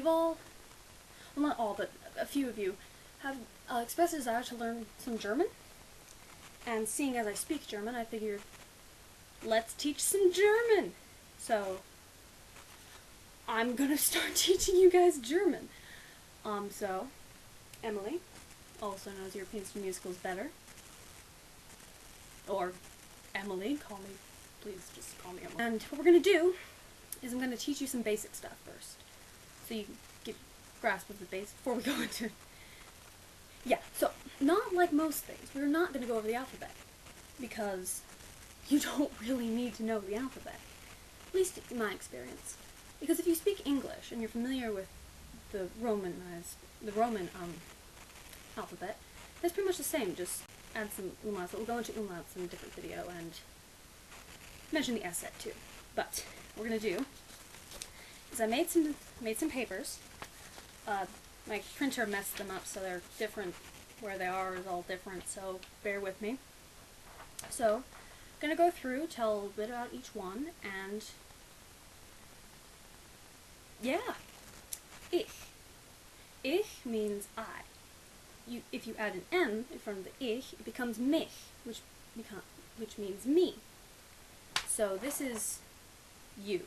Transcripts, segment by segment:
you've all, well not all, but a few of you, have expressed a desire to learn some German. And seeing as I speak German, I figured, let's teach some German! So, I'm gonna start teaching you guys German. So, Emily, also known as Europeans to Musicals Better, or Emily, please just call me Emily. And what we're gonna do is I'm gonna teach you some basic stuff first, so you can get a grasp of the base before we go into. Yeah, so not like most things, we're not gonna go over the alphabet because you don't really need to know the alphabet, at least in my experience. Because if you speak English and you're familiar with the Roman alphabet, it's pretty much the same. Just add some umlauts. We'll go into umlauts in a different video and mention the S set too. But what we're gonna do is I made some papers. My printer messed them up, so they're different. Where they are is all different. So bear with me. So I'm gonna go through, tell a bit about each one, and yeah, ich. Ich means I. If you add an M in front of the ich, it becomes mich, which means me. So this is you.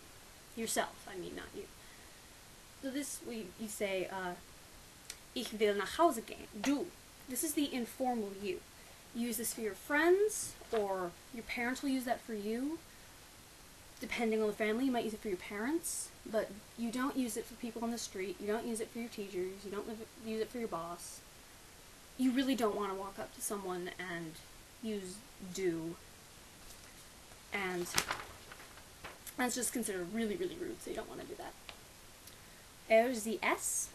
Yourself, I mean, not you. So this, you say, ich will nach Hause gehen. Du. This is the informal you. You use this for your friends, or your parents will use that for you. Depending on the family, you might use it for your parents, but you don't use it for people on the street, you don't use it for your teachers, you don't use it for your boss. You really don't want to walk up to someone and use do, and that's just considered really, really rude, so you don't want to do that. There's the S.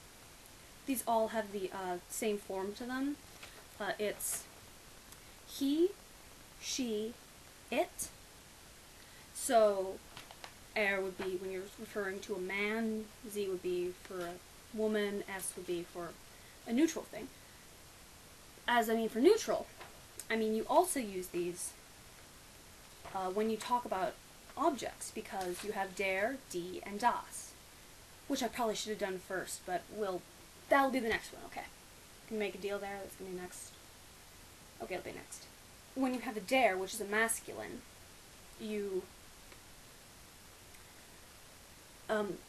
These all have the same form to them. It's he, she, it. So, would be when you're referring to a man, Z would be for a woman, S would be for a neutral thing. As I mean for neutral, I mean you also use these when you talk about objects, because you have der, die, and das, which I probably should have done first, but that'll be the next one, okay? Can we make a deal there? That's gonna be next. Okay, it'll be next. When you have the der, which is a masculine, the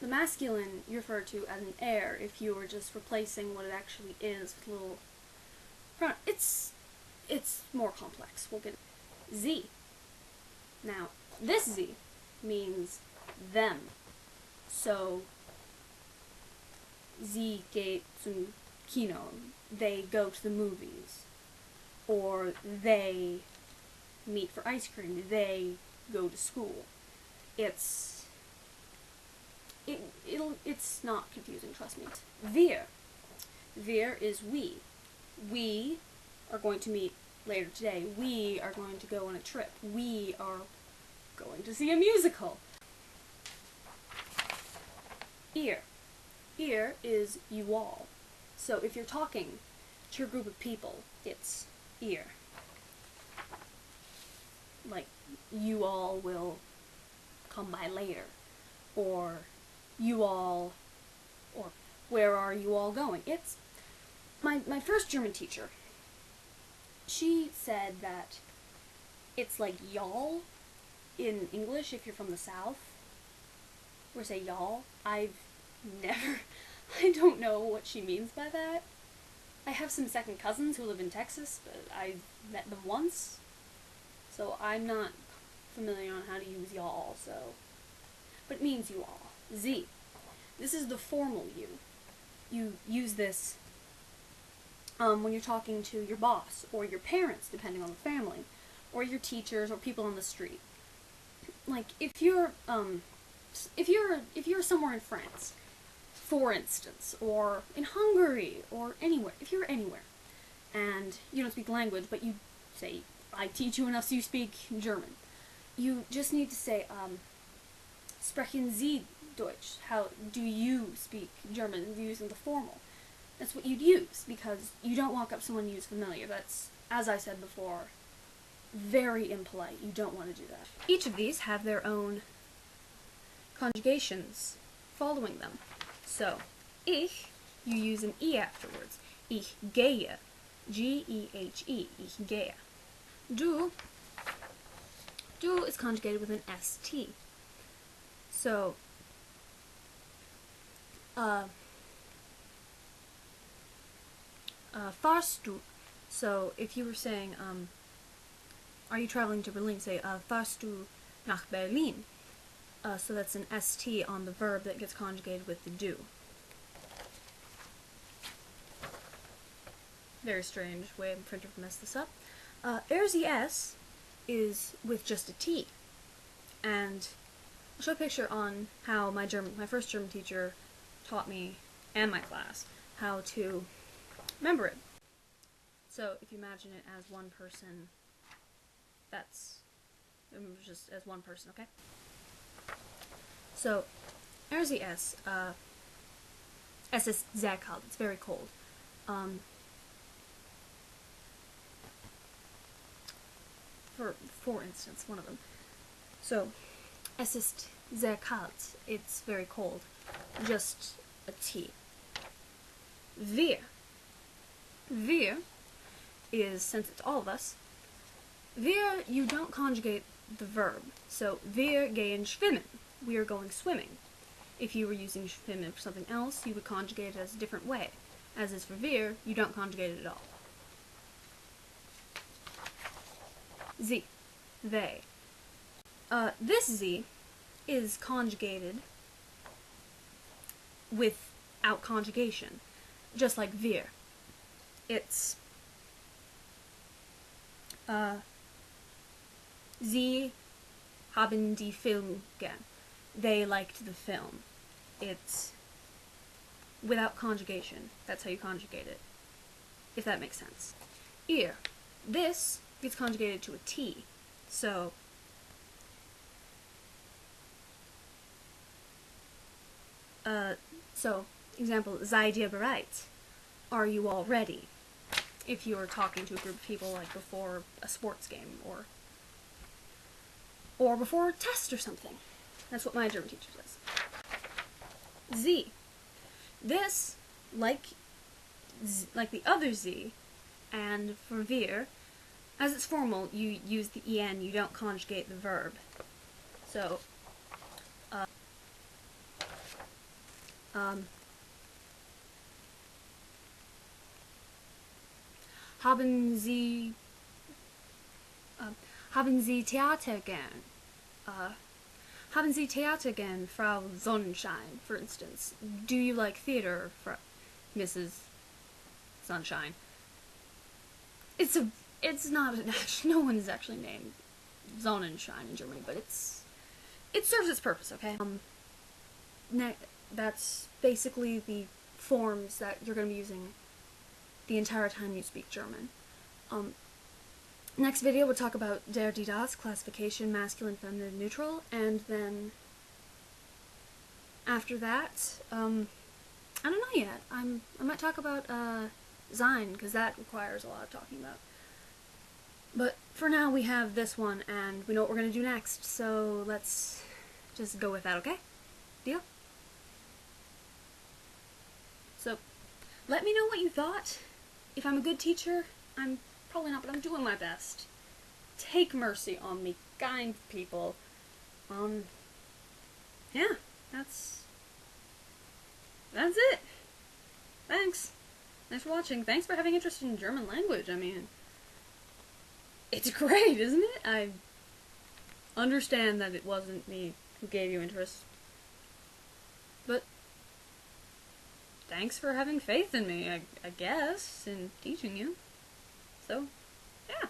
masculine you refer to as an er if you were just replacing what it actually is with a little pronoun. It's more complex. We'll get Z. Now, this Z means them. So, Sie geht zum Kino. They go to the movies. Or they meet for ice cream. They go to school. It's not confusing, trust me. Wir. Wir is we. We are going to meet later today. We are going to go on a trip. We are going to see a musical. Ihr. Ihr is you all. So if you're talking to your group of people, it's ihr. Like, you all will come by later. Or you all, or where are you all going? It's my first German teacher. She said that it's like y'all in English if you're from the South, or say y'all. I don't know what she means by that. I have some second cousins who live in Texas, but I've met them once, so I'm not familiar on how to use y'all, so. But it means you all. Z. This is the formal you. You use this when you're talking to your boss, or your parents, depending on the family, or your teachers, or people on the street. Like, if you're somewhere in France, for instance, or in Hungary, or anywhere, if you're anywhere, and you don't speak the language, but you say, I teach you enough so you speak German, you just need to say, sprechen Sie Deutsch? How do you speak German using the formal? That's what you'd use, because you don't walk up to someone and use familiar. That's, as I said before, very impolite. You don't want to do that. Each of these have their own conjugations following them. So, Ich, you use an E afterwards. Ich gehe. G-E-H-E. Ich gehe. Du is conjugated with an S-T. So, fahrst du. So, if you were saying, are you traveling to Berlin? Say, fahrst du nach Berlin? So that's an ST on the verb that gets conjugated with the do. Very strange way of printer to mess this up. There's the S is with just a T. And I'll show a picture on how my first German teacher taught me and my class how to remember it. So if you imagine it as one person, that's just as one person, okay? So there's the S. Es ist sehr kalt. It's very cold. For instance, one of them. So, es ist sehr kalt. It's very cold. Just a T. Wir. Wir is, since it's all of us, wir, you don't conjugate the verb. So, wir gehen schwimmen. We are going swimming. If you were using schwimmen for something else, you would conjugate it as a different way. As is for wir, you don't conjugate it at all. Sie. They. This Sie is conjugated without conjugation, just like wir. It's Sie haben die Film gern. They liked the film. It's without conjugation. That's how you conjugate it, if that makes sense. Ihr. This gets conjugated to a T. So, example, seid ihr bereit? Are you all ready? If you're talking to a group of people, like before a sports game, or before a test or something. That's what my German teacher says. Sie. This, like the other Sie, and for wir, as it's formal, you use the en, you don't conjugate the verb. So, haben Sie Theater gern? Haben Sie Theater gern, Frau Sonnenschein, for instance? Do you like theater, Mrs. Sunshine? It's not no one is actually named Sonnenschein in Germany, but it serves its purpose, okay? That's basically the forms that you're going to be using the entire time you speak German. Next video we'll talk about der, die, das, classification, masculine, feminine, neutral, and then after that, I don't know yet. I might talk about sein, because that requires a lot of talking about. But for now we have this one, and we know what we're going to do next, so let's just go with that, okay? Deal? So, let me know what you thought. If I'm a good teacher, I'm probably not, but I'm doing my best. Take mercy on me, kind people. Yeah, that's it. Thanks. Thanks for watching. Thanks for having interest in German language. I mean, it's great, isn't it? I understand that it wasn't me who gave you interest. But thanks for having faith in me, I guess, in teaching you. So, yeah.